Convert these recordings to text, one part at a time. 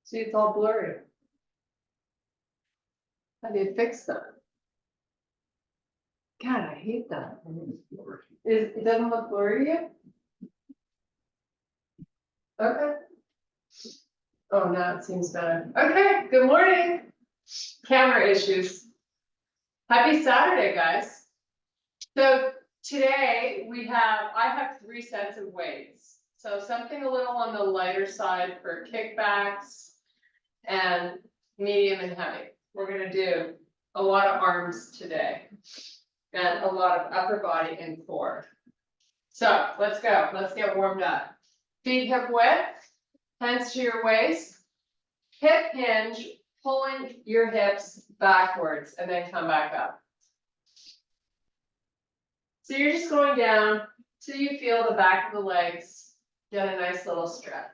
See, it's all blurry. How do you fix that? God, I hate that. It doesn't look blurry yet? Okay. Oh, now it seems better. Okay, good morning. Camera issues. Happy Saturday, guys. So today I have 3 sets of weights. So something a little on the lighter side for kickbacks and medium and heavy. We're gonna do a lot of arms today and a lot of upper body and core. So let's go. Let's get warmed up. Feet hip width, hands to your waist, hip hinge, pulling your hips backwards and then come back up. So you're just going down till you feel the back of the legs get a nice little stretch.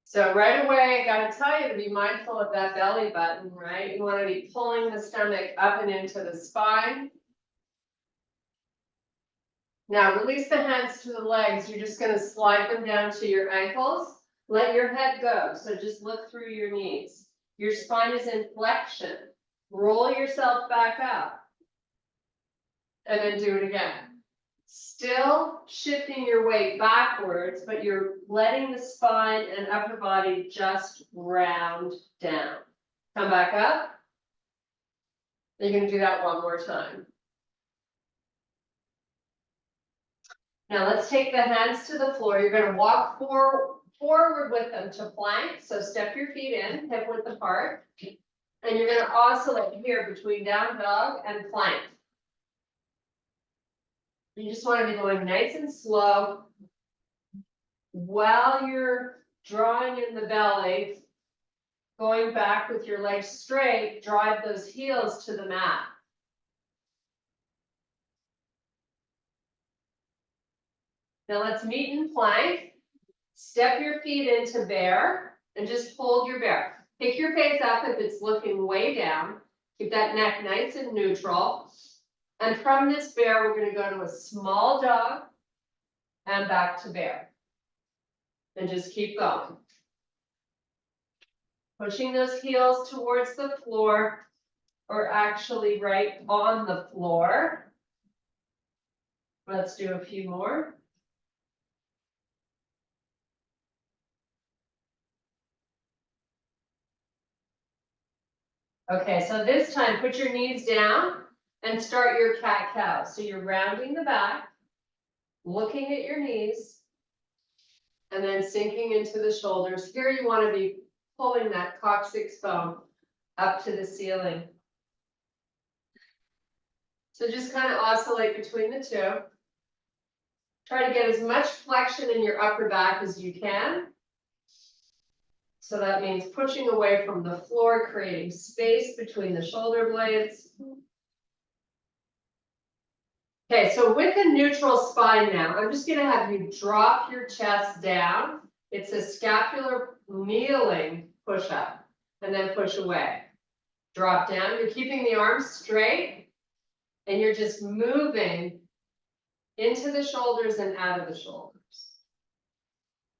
So right away, I gotta tell you to be mindful of that belly button, right? You wanna be pulling the stomach up and into the spine. Now release the hands to the legs. You're just gonna slide them down to your ankles. Let your head go. So just look through your knees. Your spine is in flexion. Roll yourself back up. And then do it again. Still shifting your weight backwards, but you're letting the spine and upper body just round down. Come back up. You're going to do that one more time. Now let's take the hands to the floor. You're going to walk forward with them to plank. So step your feet in, hip width apart. And you're going to oscillate here between down dog and plank. You just want to be going nice and slow while you're drawing in the belly, going back with your legs straight, drive those heels to the mat. Now let's meet in plank. Step your feet into bear and just hold your bear. Pick your face up if it's looking way down. Keep that neck nice and neutral. And from this bear, we're going to go to a small dog and back to bear. And just keep going. Pushing those heels towards the floor, or actually right on the floor. Let's do a few more. Okay, so this time put your knees down and start your cat-cow. So you're rounding the back, looking at your knees, and then sinking into the shoulders. Here you want to be pulling that coccyx bone up to the ceiling. So just kind of oscillate between the two. Try to get as much flexion in your upper back as you can. So that means pushing away from the floor, creating space between the shoulder blades. Okay, so with a neutral spine now, I'm just going to have you drop your chest down. It's a scapular kneeling push up and then push away. Drop down. You're keeping the arms straight and you're just moving into the shoulders and out of the shoulders.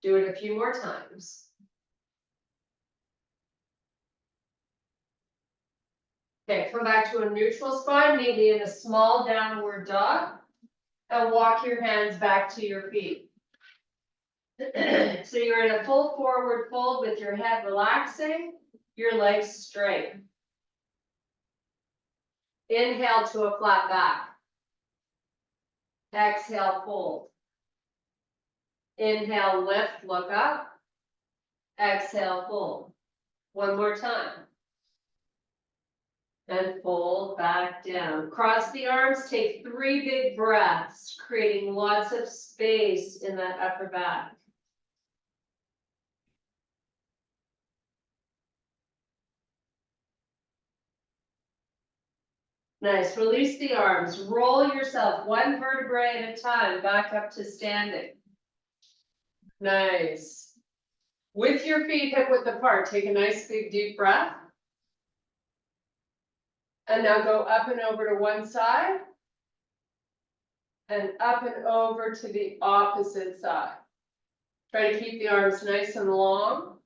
Do it a few more times. Okay, come back to a neutral spine, maybe in a small downward dog, and walk your hands back to your feet. So you're in a full forward fold with your head relaxing, your legs straight. Inhale to a flat back. Exhale, fold. Inhale, lift, look up. Exhale, fold. One more time. And fold back down. Cross the arms, take 3 big breaths, creating lots of space in that upper back. Nice, release the arms, roll yourself 1 vertebrae at a time, back up to standing. Nice. With your feet hip width apart, take a nice big deep breath. And now go up and over to one side. And up and over to the opposite side. Try to keep the arms nice and long.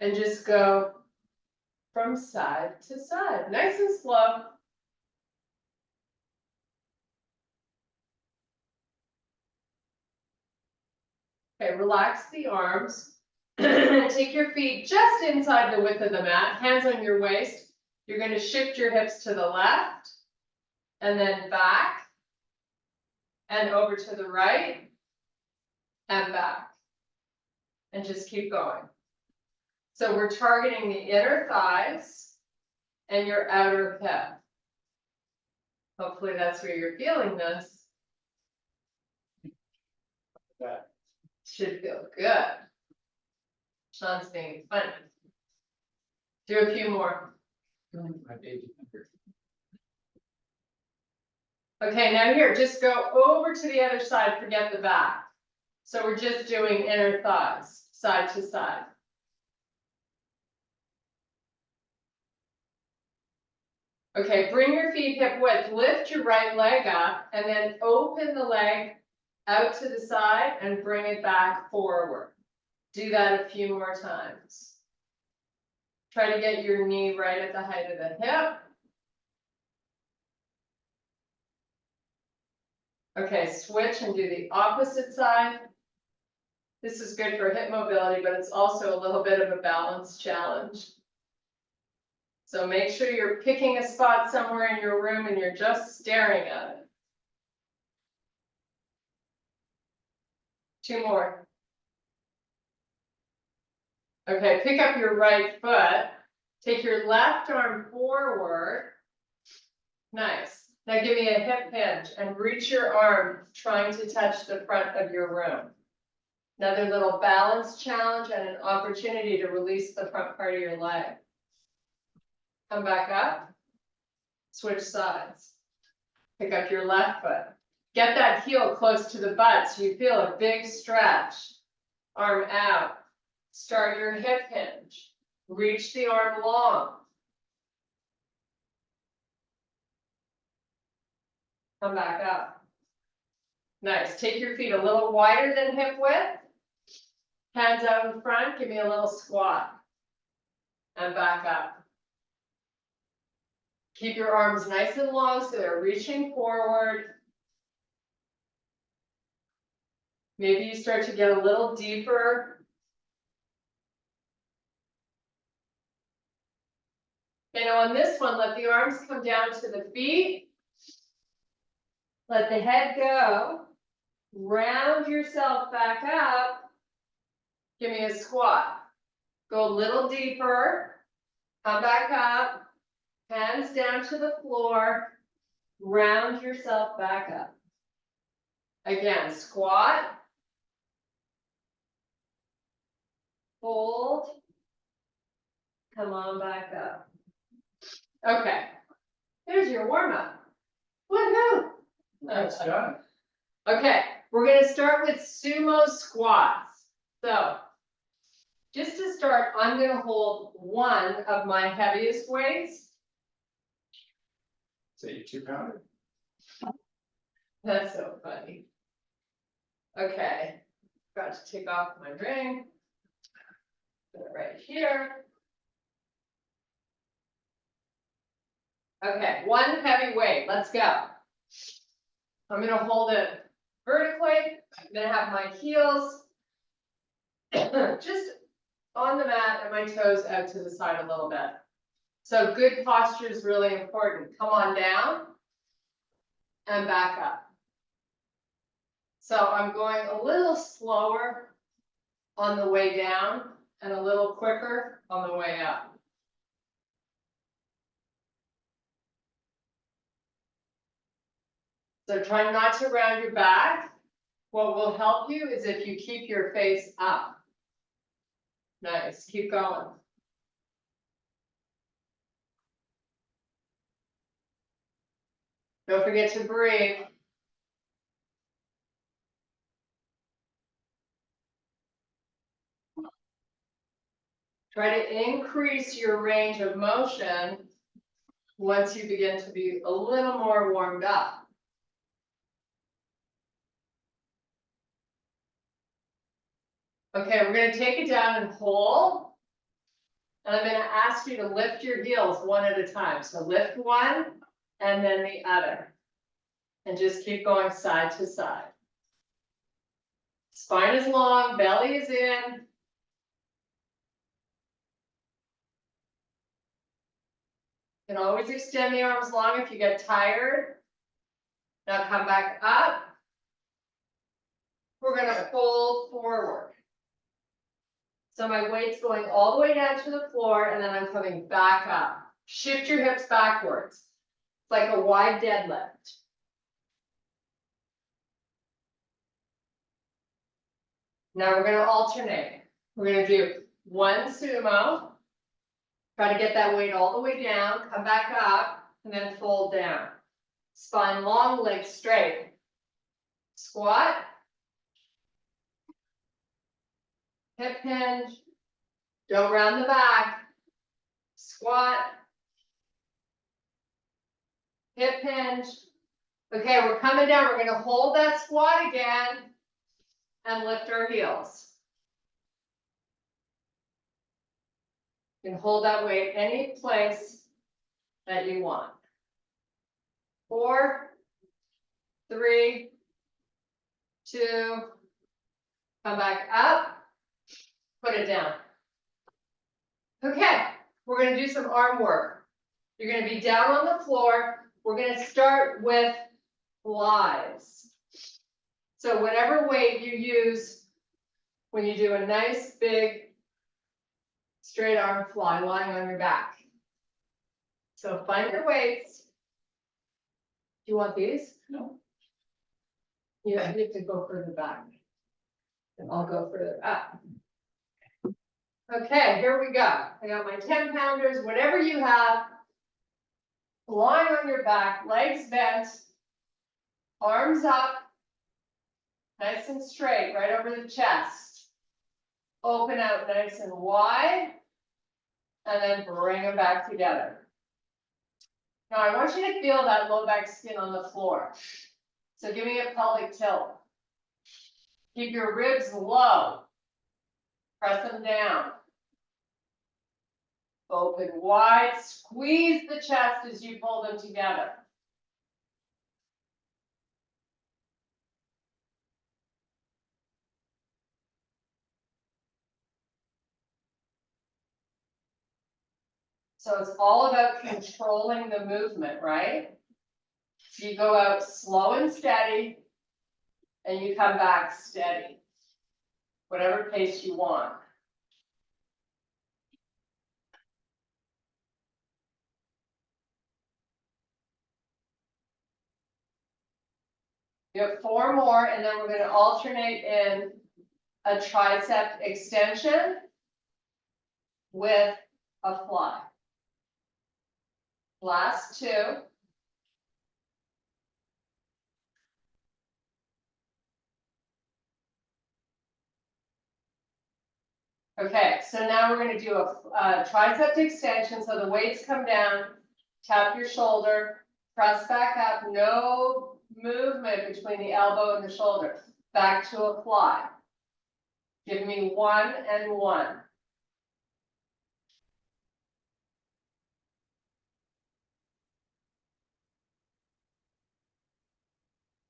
And just go from side to side, nice and slow. Okay, relax the arms. Take your feet just inside the width of the mat, hands on your waist. You're going to shift your hips to the left, and then back, and over to the right, and back. And just keep going. So we're targeting the inner thighs and your outer hip. Hopefully that's where you're feeling this. Should feel good. Sean's being funny. Do a few more. Okay, now here, just go over to the other side, forget the back. So we're just doing inner thighs, side to side. Okay, bring your feet hip width, lift your right leg up, and then open the leg out to the side and bring it back forward. Do that a few more times. Try to get your knee right at the height of the hip. Okay, switch and do the opposite side. This is good for hip mobility, but it's also a little bit of a balance challenge. So make sure you're picking a spot somewhere in your room and you're just staring at it. 2 more. Okay, pick up your right foot. Take your left arm forward. Nice. Now give me a hip hinge and reach your arm trying to touch the front of your room. Another little balance challenge and an opportunity to release the front part of your leg. Come back up. Switch sides. Pick up your left foot. Get that heel close to the butt so you feel a big stretch. Arm out. Start your hip hinge. Reach the arm long. Come back up. Nice. Take your feet a little wider than hip width. Hands out in front. Give me a little squat. And back up. Keep your arms nice and long so they're reaching forward. Maybe you start to get a little deeper. Okay, now on this one, let the arms come down to the feet. Let the head go. Round yourself back up. Give me a squat. Go a little deeper. Come back up. Hands down to the floor. Round yourself back up. Again, squat. Hold. Come on back up. Okay. There's your warm-up. Woohoo! That's done. Okay, we're going to start with sumo squats. So, just to start, I'm going to hold one of my heaviest weights. Say you 2-pounder. That's so funny. Okay, got to take off my ring. Put it right here. Okay, one heavy weight. Let's go. I'm going to hold it vertically. I'm going to have my heels just on the mat and my toes out to the side a little bit. So good posture is really important. Come on down and back up. So I'm going a little slower on the way down and a little quicker on the way up. So try not to round your back. What will help you is if you keep your face up. Nice, keep going. Don't forget to breathe. Try to increase your range of motion once you begin to be a little more warmed up. Okay, we're going to take it down and hold. And I'm gonna ask you to lift your heels one at a time. So lift one and then the other. And just keep going side to side. Spine is long, belly is in. You can always extend the arms long if you get tired. Now come back up. We're gonna fold forward. So my weight's going all the way down to the floor and then I'm coming back up. Shift your hips backwards. It's like a wide deadlift. Now we're gonna alternate. We're gonna do one sumo. Try to get that weight all the way down, come back up, and then fold down. Spine long, legs straight. Squat. Hip hinge. Don't round the back. Squat. Hip hinge. Okay, we're coming down. We're gonna hold that squat again and lift our heels. You can hold that weight any place that you want. 4, 3, 2, come back up, put it down. Okay, we're gonna do some arm work. You're gonna be down on the floor. We're gonna start with flies. So whatever weight you use when you do a nice big straight arm fly lying on your back. So find your weights. Do you want these? No. You have to go further back. And I'll go further up. Okay, here we go. I got my 10 pounders, whatever you have. Lying on your back, legs bent, arms up, nice and straight, right over the chest. Open out nice and wide, and then bring them back together. Now I want you to feel that low back skin on the floor. So give me a pelvic tilt. Keep your ribs low. Press them down. Open wide, squeeze the chest as you pull them together. So it's all about controlling the movement, right? So you go out slow and steady, and you come back steady. Whatever pace you want. You have 4 more, and then we're going to alternate in a tricep extension with a fly. Last 2. Okay, so now we're going to do a tricep extension. So the weights come down, tap your shoulder, press back up, no movement between the elbow and the shoulder. Back to a fly. Give me 1 and 1.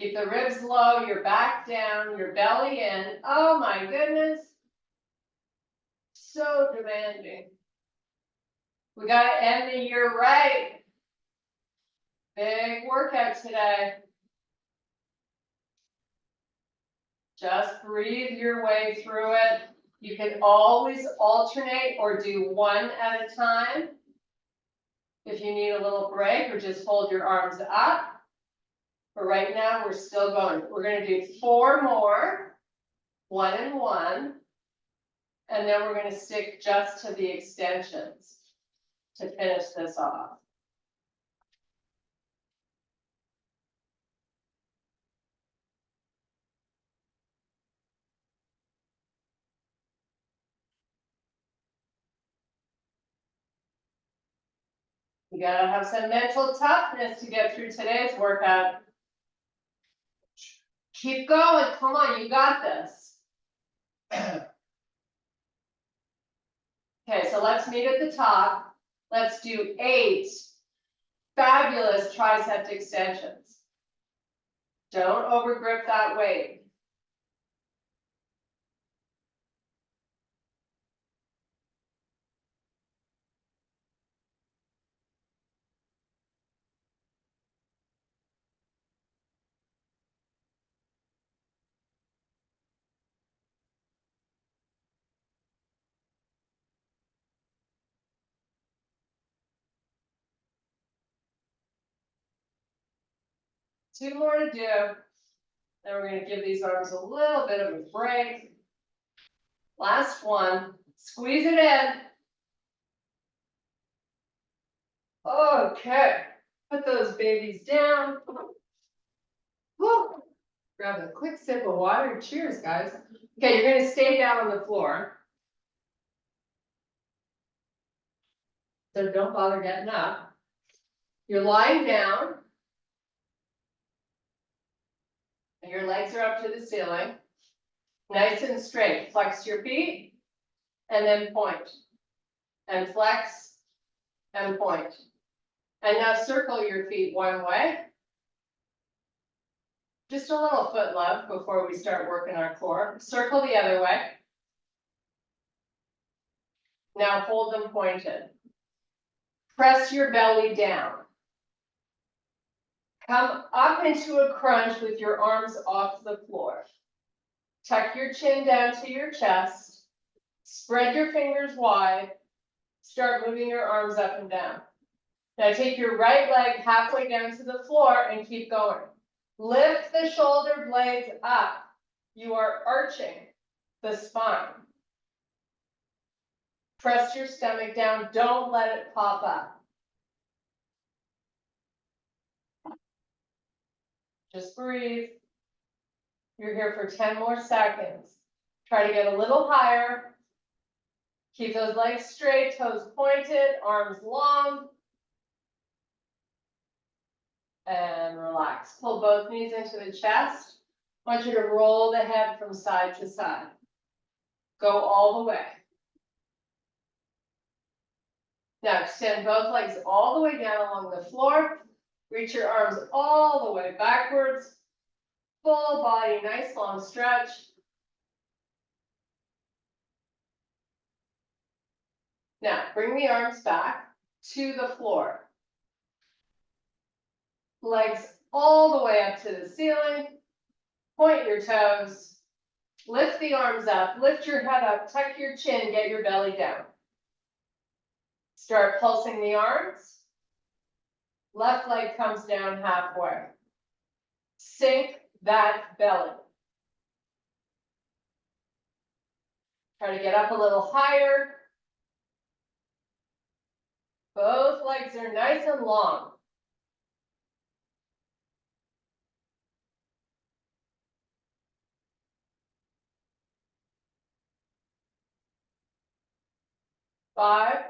Keep the ribs low, your back down, your belly in. Oh my goodness. So demanding. We got to end the year right. Big workout today. Just breathe your way through it. You can always alternate or do 1 at a time. If you need a little break, or just hold your arms up. But right now we're still going. We're going to do 4 more, 1 and 1. And then we're going to stick just to the extensions to finish this off. You gotta have some mental toughness to get through today's workout. Keep going, come on, you got this. Okay, so let's meet at the top. Let's do 8 fabulous tricep extensions. Don't overgrip that weight. Two more to do. Then we're going to give these arms a little bit of a break. Last one. Squeeze it in. Okay. Put those babies down. Whew. Grab a quick sip of water. Cheers, guys. Okay, you're going to stay down on the floor. So don't bother getting up. You're lying down. And your legs are up to the ceiling. Nice and straight. Flex your feet. And then point. And flex. And point. And now circle your feet one way. Just a little foot love before we start working our core. Circle the other way. Now hold them pointed. Press your belly down. Come up into a crunch with your arms off the floor. Tuck your chin down to your chest. Spread your fingers wide. Start moving your arms up and down. Now take your right leg halfway down to the floor and keep going. Lift the shoulder blades up. You are arching the spine. Press your stomach down. Don't let it pop up. Just breathe. You're here for 10 more seconds. Try to get a little higher. Keep those legs straight, toes pointed, arms long. And relax. Pull both knees into the chest. I want you to roll the head from side to side. Go all the way. Now extend both legs all the way down along the floor. Reach your arms all the way backwards. Full body, nice long stretch. Now bring the arms back to the floor. Legs all the way up to the ceiling. Point your toes. Lift the arms up. Lift your head up. Tuck your chin. Get your belly down. Start pulsing the arms. Left leg comes down halfway. Sink that belly. Try to get up a little higher. Both legs are nice and long. Five,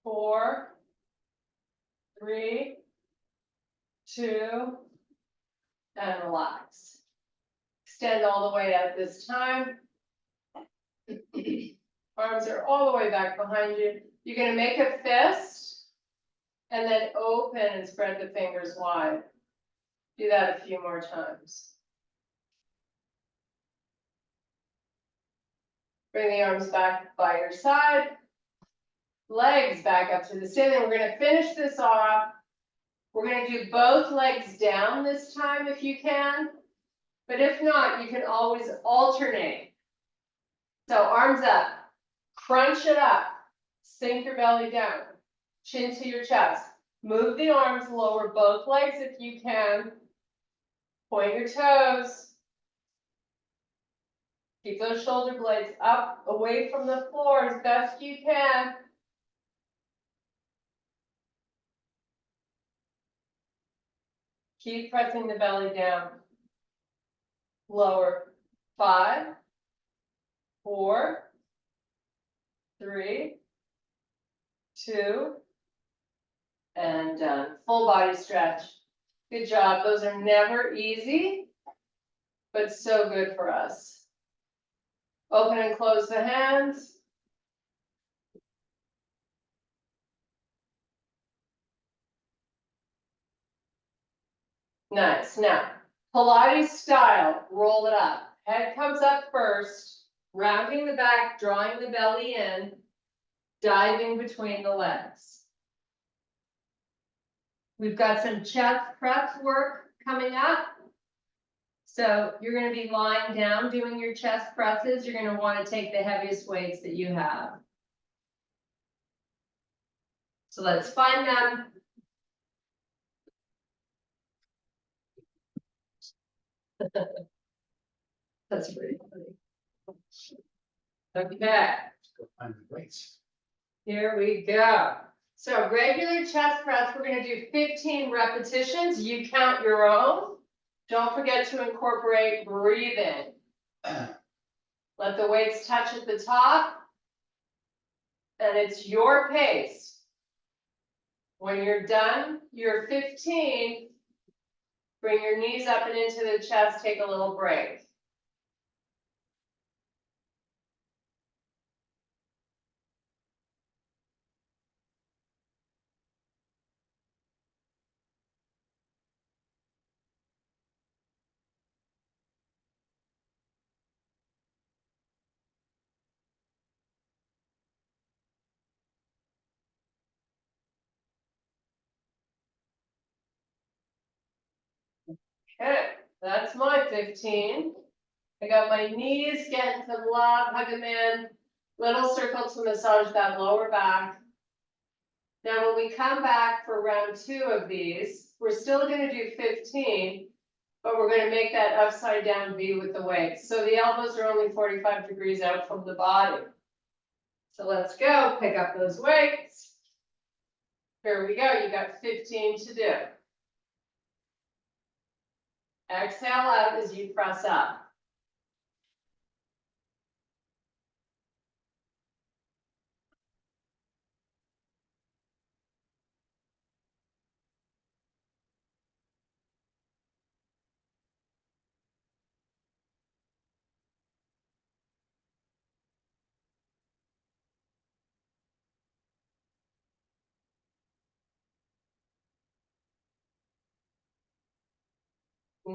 4, 3, 2, and relax. Extend all the way out this time. Arms are all the way back behind you. You're going to make a fist and then open and spread the fingers wide. Do that a few more times. Bring the arms back by your side. Legs back up to the ceiling. We're going to finish this off. We're going to do both legs down this time if you can. But if not, you can always alternate. So arms up. Crunch it up. Sink your belly down. Chin to your chest. Move the arms. Lower both legs if you can. Point your toes. Keep those shoulder blades up, away from the floor as best you can. Keep pressing the belly down. Lower. 5, 4, 3, 2, and done. Full body stretch. Good job. Those are never easy, but so good for us. Open and close the hands. Nice. Now, Pilates style, roll it up. Head comes up first, rounding the back, drawing the belly in, diving between the legs. We've got some chest press work coming up. So you're going to be lying down doing your chest presses. You're going to want to take the heaviest weights that you have. So let's find them. That's pretty funny. Okay, Go find the weights. here we go. So regular chest press, we're going to do 15 repetitions. You count your own. Don't forget to incorporate breathing. Let the weights touch at the top. And it's your pace. When you're done, you're 15. Bring your knees up and into the chest, take a little break. Okay, that's my 15. I got my knees getting some love, hug them in. Little circle to massage that lower back. Now, when we come back for round 2 of these, we're still going to do 15, but we're going to make that upside down V with the weights. So the elbows are only 45 degrees out from the body. So let's go, pick up those weights. Here we go, you got 15 to do. Exhale out as you press up.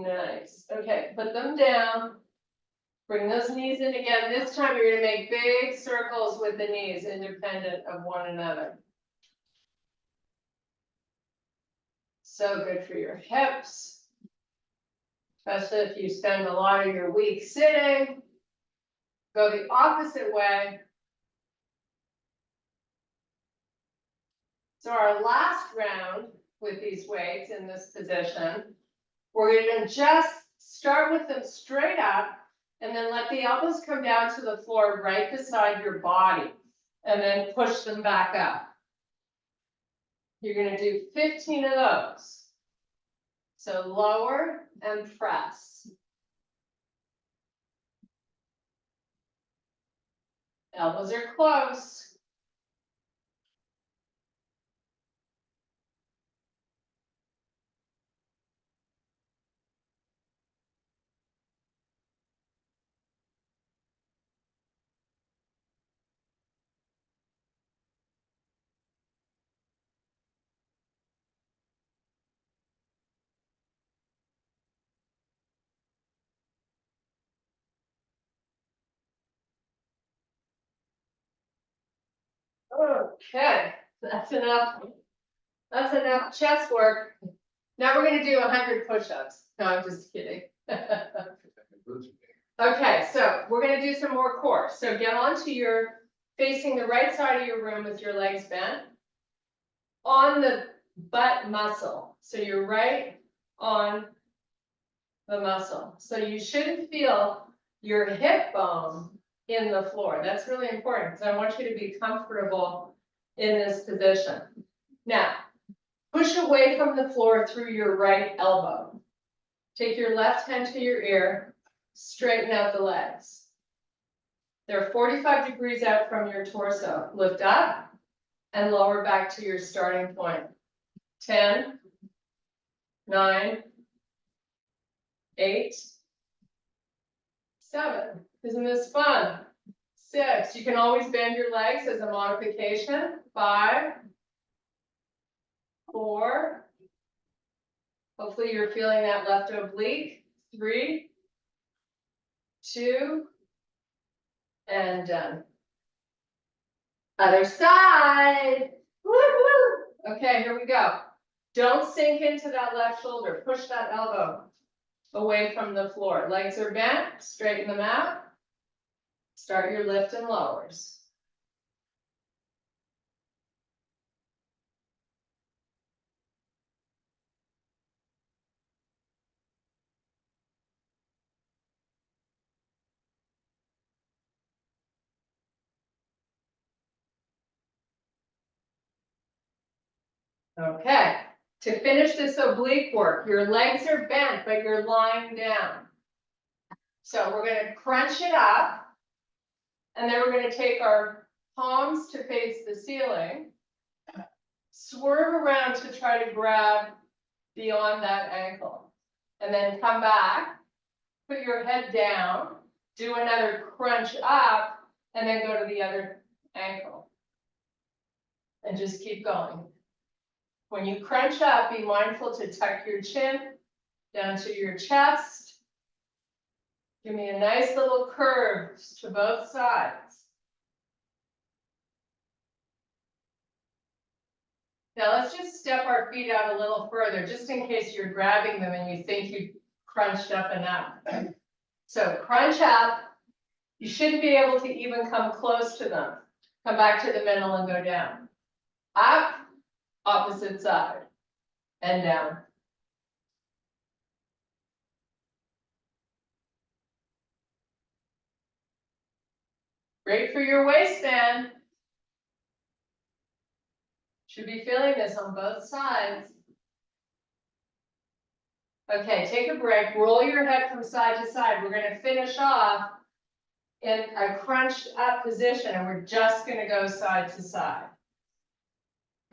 Nice. Okay, put them down. Bring those knees in again. This time you're going to make big circles with the knees independent of one another. So good for your hips, especially if you spend a lot of your week sitting. Go the opposite way. So our last round with these weights in this position, we're going to just start with them straight up and then let the elbows come down to the floor right beside your body and then push them back up. You're going to do 15 of those. So lower and press. Elbows are close. Okay, that's enough. That's enough chest work. Now we're going to do 100 push-ups. No, I'm just kidding. Okay, so we're going to do some more core. So get onto your, facing the right side of your room with your legs bent. On the butt muscle. So you're right on the muscle. So you shouldn't feel your hip bone in the floor. That's really important because I want you to be comfortable in this position. Now, push away from the floor through your right elbow. Take your left hand to your ear, straighten out the legs. They're 45 degrees out from your torso. Lift up and lower back to your starting point. 10, 9, 8, 7. Isn't this fun? 6. You can always bend your legs as a modification. 5, 4, Hopefully you're feeling that left oblique. 3, 2, and done. Other side. Woo-hoo. Okay, here we go. Don't sink into that left shoulder. Push that elbow away from the floor. Legs are bent. Straighten them out. Start your lift and lowers. Okay, to finish this oblique work, your legs are bent, but you're lying down. So we're going to crunch it up, and then we're going to take our palms to face the ceiling, swerve around to try to grab beyond that ankle, and then come back, put your head down, do another crunch up, and then go to the other ankle. And just keep going. When you crunch up, be mindful to tuck your chin down to your chest. Give me a nice little curve to both sides. Now let's just step our feet out a little further, just in case you're grabbing them and you think you crunched up enough. So crunch up. You shouldn't be able to even come close to them. Come back to the middle and go down. Up, opposite side, and down. Great for your waistband. Should be feeling this on both sides. Okay, take a break. Roll your head from side to side. We're going to finish off in a crunched up position, and we're just going to go side to side.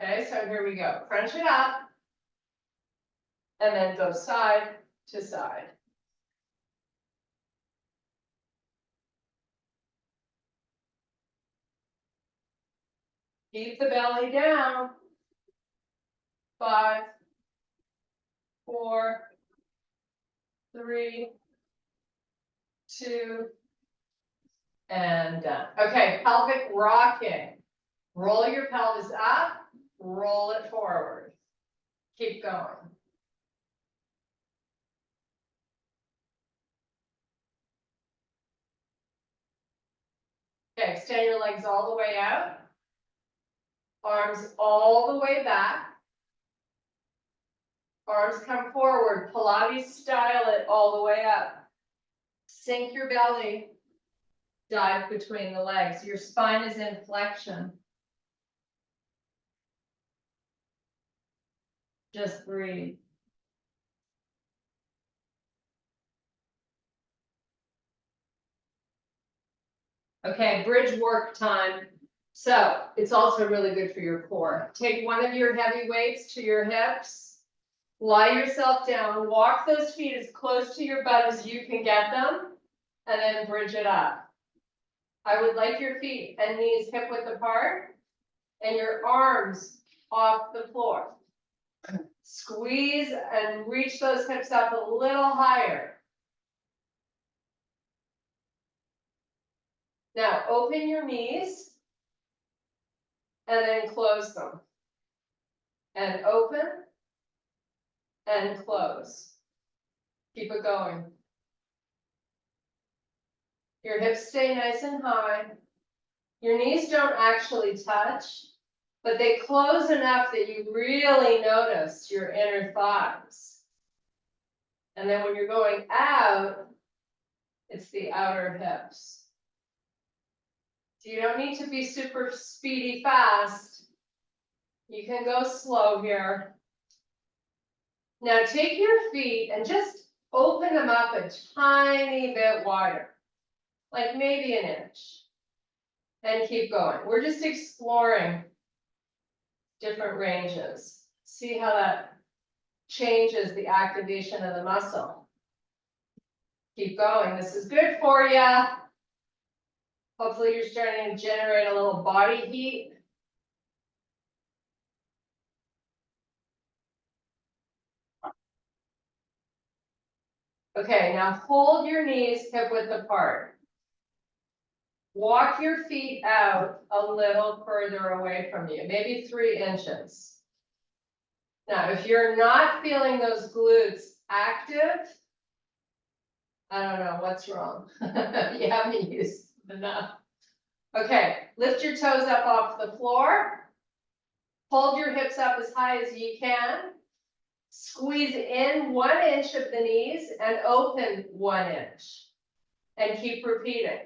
Okay, so here we go. Crunch it up, and then go side to side. Keep the belly down. 5, 4, 3, 2, and done. Okay, pelvic rocking. Roll your pelvis up, roll it forward. Keep going. Okay, extend your legs all the way out. Arms all the way back. Arms come forward, Pilates style it all the way up. Sink your belly, dive between the legs. Your spine is in flexion. Just breathe. Okay, bridge work time. So it's also really good for your core. Take one of your heavy weights to your hips. Lie yourself down. Walk those feet as close to your butt as you can get them. And then bridge it up. I would like your feet and knees hip width apart. And your arms off the floor. Squeeze and reach those hips up a little higher. Now open your knees and then close them. And open and close. Keep it going. Your hips stay nice and high. Your knees don't actually touch, but they close enough that you really notice your inner thighs. And then when you're going out, it's the outer hips. So you don't need to be super speedy fast. You can go slow here. Now take your feet and just open them up a tiny bit wider, like maybe an inch. And keep going. We're just exploring different ranges. See how that changes the activation of the muscle. Keep going. This is good for you. Hopefully you're starting to generate a little body heat. Okay, now hold your knees hip width apart. Walk your feet out a little further away from you, maybe 3 inches. Now, if you're not feeling those glutes active, I don't know what's wrong. You haven't used enough. Okay, lift your toes up off the floor. Hold your hips up as high as you can. Squeeze in 1 inch of the knees and open 1 inch. And keep repeating.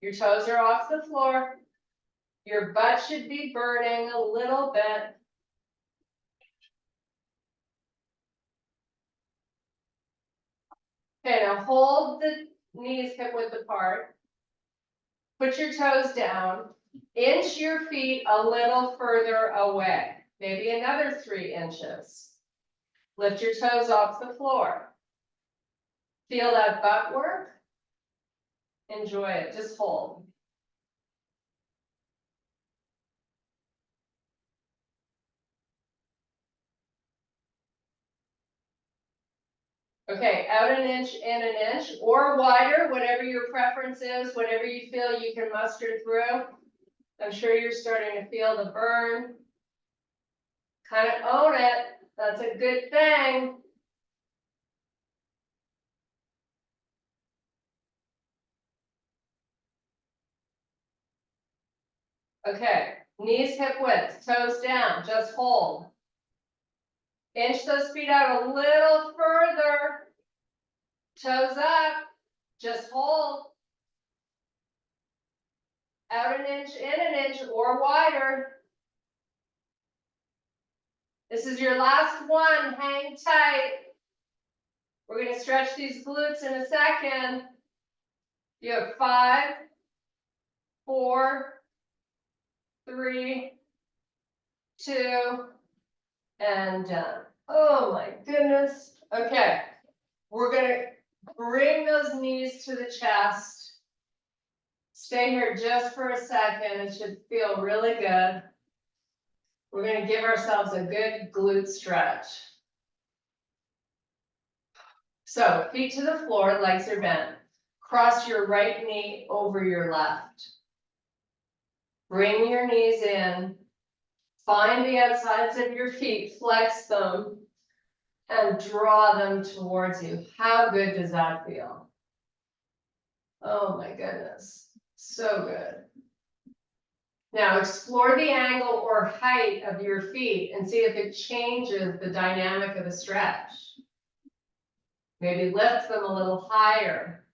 Your toes are off the floor. Your butt should be burning a little bit. Okay, now hold the knees hip width apart. Put your toes down. Inch your feet a little further away. Maybe another 3 inches. Lift your toes off the floor. Feel that butt work? Enjoy it, just hold. Okay, out an inch, in an inch, or wider, whatever your preference is, whatever you feel you can muster through. I'm sure you're starting to feel the burn. Kind of own it, that's a good thing. Okay, knees hip width, toes down, just hold. Inch those feet out a little further. Toes up, just hold. Out an inch, in an inch, or wider. This is your last one, hang tight. We're going to stretch these glutes in a second. You have 5, 4, 3, 2, and done. Oh my goodness. Okay, we're going to bring those knees to the chest. Stay here just for a second. It should feel really good. We're going to give ourselves a good glute stretch. So feet to the floor, legs are bent. Cross your right knee over your left. Bring your knees in. Find the outsides of your feet, flex them, and draw them towards you. How good does that feel? Oh my goodness, so good. Now explore the angle or height of your feet and see if it changes the dynamic of the stretch. Maybe lift them a little higher.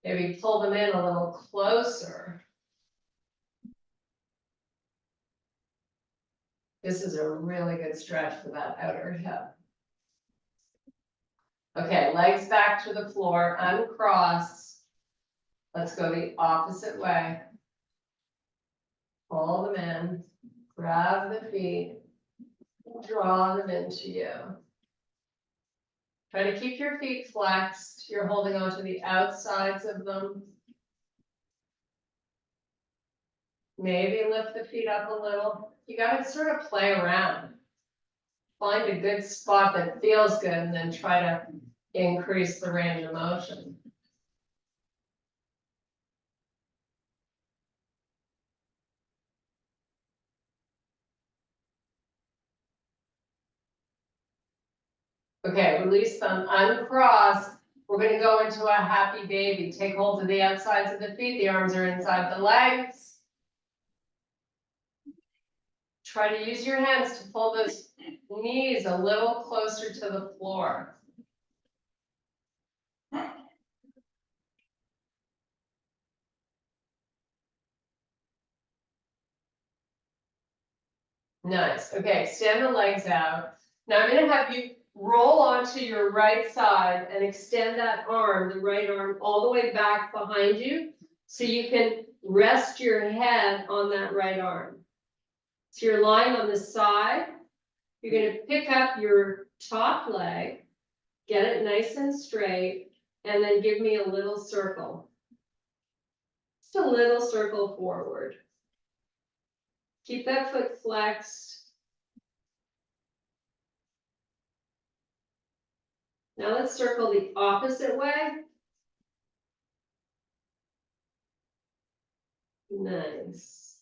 Maybe pull them in a little closer. This is a really good stretch for that outer hip. Okay, legs back to the floor, uncross. Let's go the opposite way. Pull them in, grab the feet, draw them into you. Try to keep your feet flexed. You're holding on to the outsides of them. Maybe lift the feet up a little. You got to sort of play around. Find a good spot that feels good and then try to increase the range of motion. Okay, release them, uncross. We're going to go into a happy baby. Take hold of the outsides of the feet. The arms are inside the legs. Try to use your hands to pull those knees a little closer to the floor. Nice. Okay, stand the legs out. Now I'm going to have you roll onto your right side and extend that arm, the right arm, all the way back behind you so you can rest your head on that right arm. So you're lying on the side. You're going to pick up your top leg, get it nice and straight, and then give me a little circle. Just a little circle forward. Keep that foot flexed. Now let's circle the opposite way. Nice.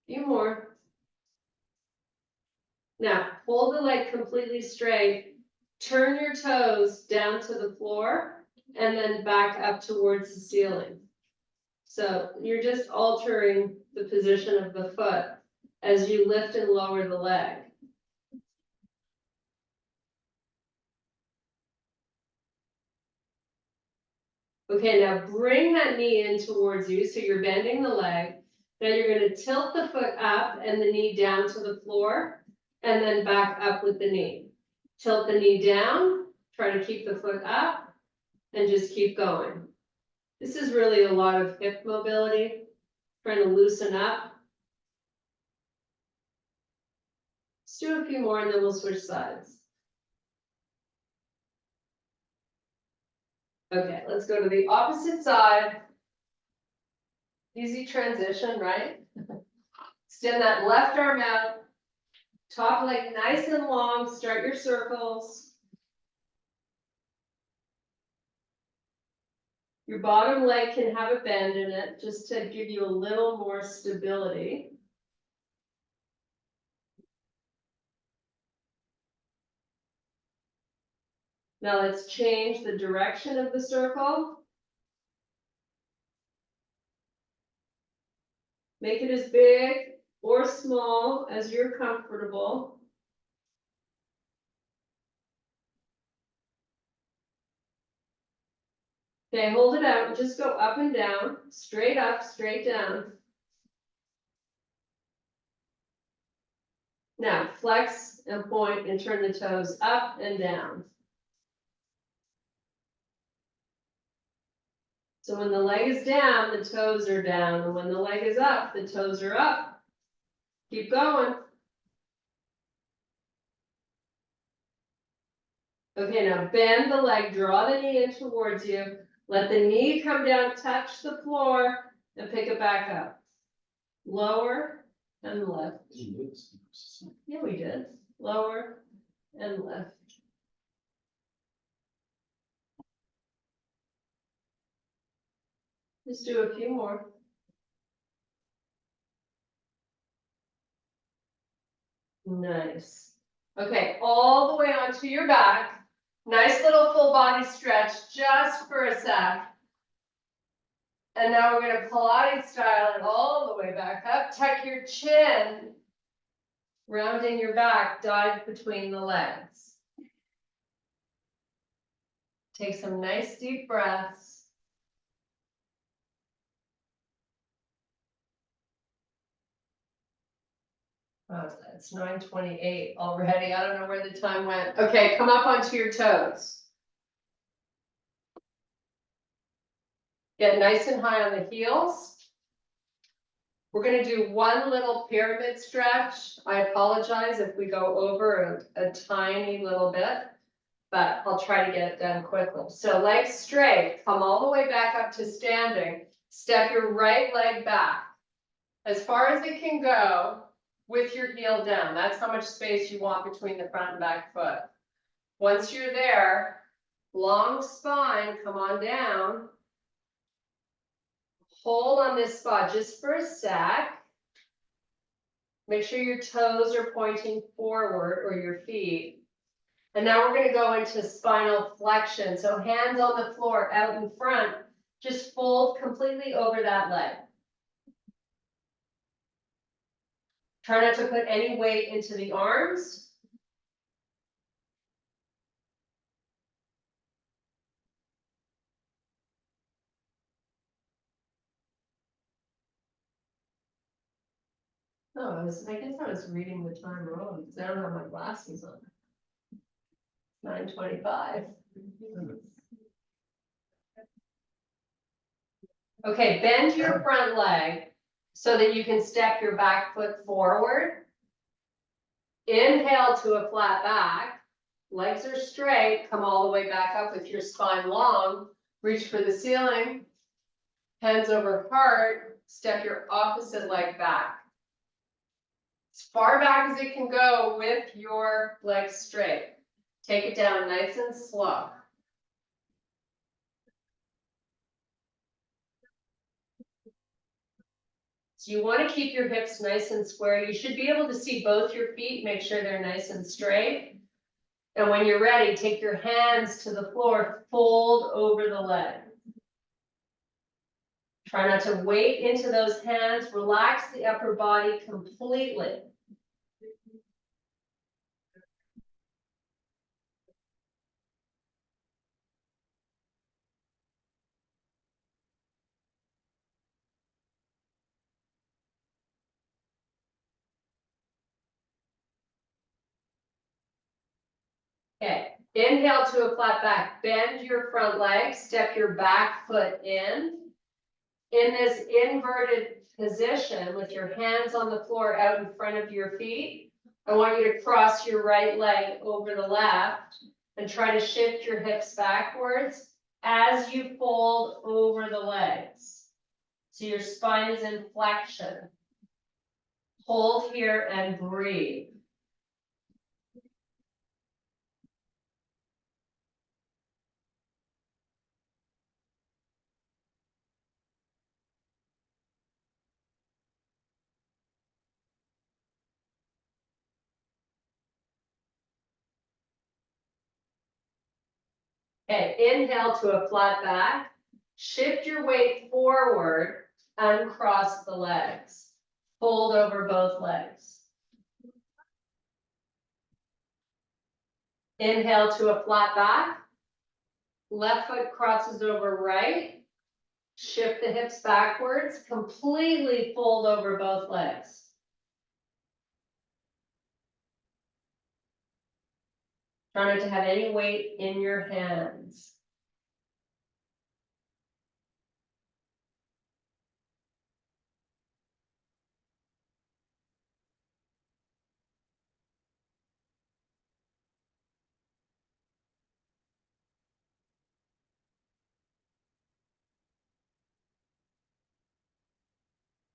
Few more. Now, hold the leg completely straight. Turn your toes down to the floor and then back up towards the ceiling. So you're just altering the position of the foot as you lift and lower the leg. Okay, now bring that knee in towards you, so you're bending the leg. Now you're going to tilt the foot up and the knee down to the floor, and then back up with the knee. Tilt the knee down, try to keep the foot up, and just keep going. This is really a lot of hip mobility, trying to loosen up. Let's do a few more and then we'll switch sides. Okay, let's go to the opposite side. Easy transition, right? Extend that left arm out. Top leg nice and long, start your circles. Your bottom leg can have a bend in it, just to give you a little more stability. Now let's change the direction of the circle. Make it as big or small as you're comfortable. Okay, hold it out and just go up and down, straight up, straight down. Now flex and point and turn the toes up and down. So when the leg is down, the toes are down, and when the leg is up, the toes are up. Keep going. Okay, now bend the leg, draw the knee in towards you. Let the knee come down, touch the floor, and pick it back up. Lower and lift. Yeah, we did. Lower and lift. Just do a few more. Nice. Okay, all the way onto your back. Nice little full body stretch just for a sec. And now we're going to Pilates style it all the way back up. Tuck your chin, rounding your back, dive between the legs. Take some nice deep breaths. Oh, it's 9:28 already. I don't know where the time went. Okay, come up onto your toes. Get nice and high on the heels. We're going to do one little pyramid stretch. I apologize if we go over a tiny little bit, but I'll try to get it done quickly. So legs straight, come all the way back up to standing. Step your right leg back as far as it can go with your heel down. That's how much space you want between the front and back foot. Once you're there, long spine, come on down. Hold on this spot just for a sec. Make sure your toes are pointing forward, or your feet. And now we're going to go into spinal flexion. So hands on the floor out in front, just fold completely over that leg. Try not to put any weight into the arms. Oh, I guess I was reading the time wrong because I don't have my glasses on. 9:25. Okay, bend your front leg so that you can step your back foot forward. Inhale to a flat back. Legs are straight. Come all the way back up with your spine long. Reach for the ceiling. Hands over heart. Step your opposite leg back. As far back as it can go with your legs straight. Take it down nice and slow. So you want to keep your hips nice and square. You should be able to see both your feet, make sure they're nice and straight. And when you're ready, take your hands to the floor, fold over the leg. Try not to weight into those hands, relax the upper body completely. Okay, inhale to a flat back, bend your front leg, step your back foot in. In this inverted position with your hands on the floor out in front of your feet, I want you to cross your right leg over the left and try to shift your hips backwards as you fold over the legs. So your spine is in flexion. Hold here and breathe. Okay, inhale to a flat back. Shift your weight forward, uncross the legs. Fold over both legs. Inhale to a flat back. Left foot crosses over right. Shift the hips backwards, completely fold over both legs. Try not to have any weight in your hands.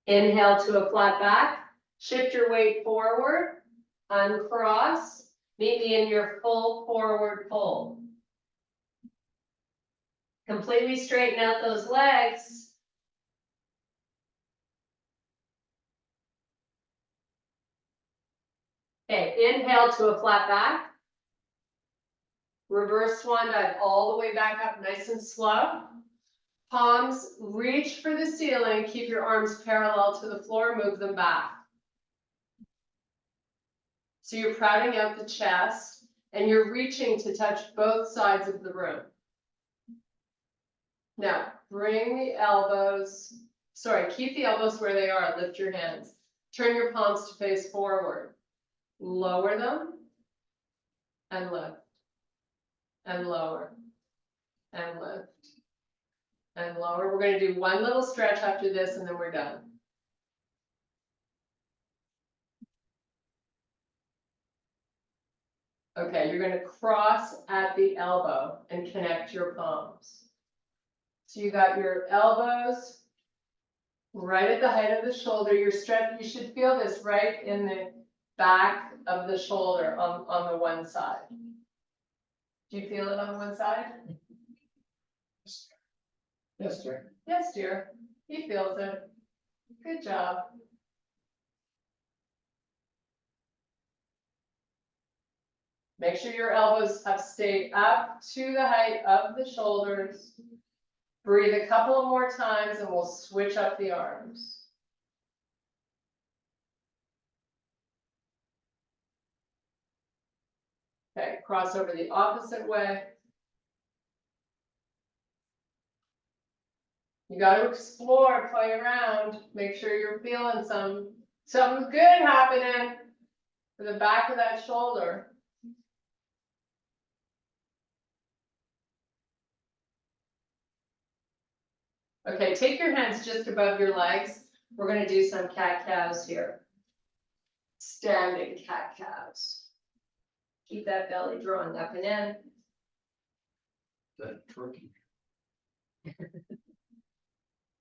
Inhale to a flat back. Shift your weight forward, uncross. Meet me in your full forward fold. Completely straighten out those legs. Okay, inhale to a flat back. Reverse swan dive all the way back up, nice and slow. Palms reach for the ceiling, keep your arms parallel to the floor, move them back. So you're crowding out the chest and you're reaching to touch both sides of the room. Now, bring the elbows, keep the elbows where they are, lift your hands. Turn your palms to face forward. Lower them and lift. And lower and lift and lower. We're going to do one little stretch after this and then we're done. Okay, you're going to cross at the elbow and connect your palms. So you got your elbows right at the height of the shoulder. Your stretch, you should feel this right in the back of the shoulder on the one side. Do you feel it on one side? Yes, sir. Yes, dear. He feels it. Good job. Make sure your elbows have stayed up to the height of the shoulders. Breathe a couple of more times and we'll switch up the arms. Okay, cross over the opposite way. You got to explore, play around, make sure you're feeling something good happening for the back of that shoulder. Okay, take your hands just above your legs. We're going to do some cat-cows here. Standing cat-cows. Keep that belly drawing up and in. The turkey.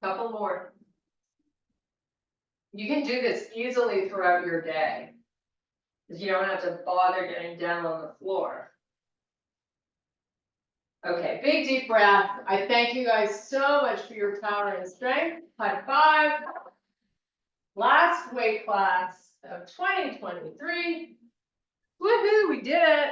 Couple more. You can do this easily throughout your day, because you don't have to bother getting down on the floor. Okay, big deep breath. I thank you guys so much for your power and strength. High five. Last weight class of 2023. Woohoo, we did it.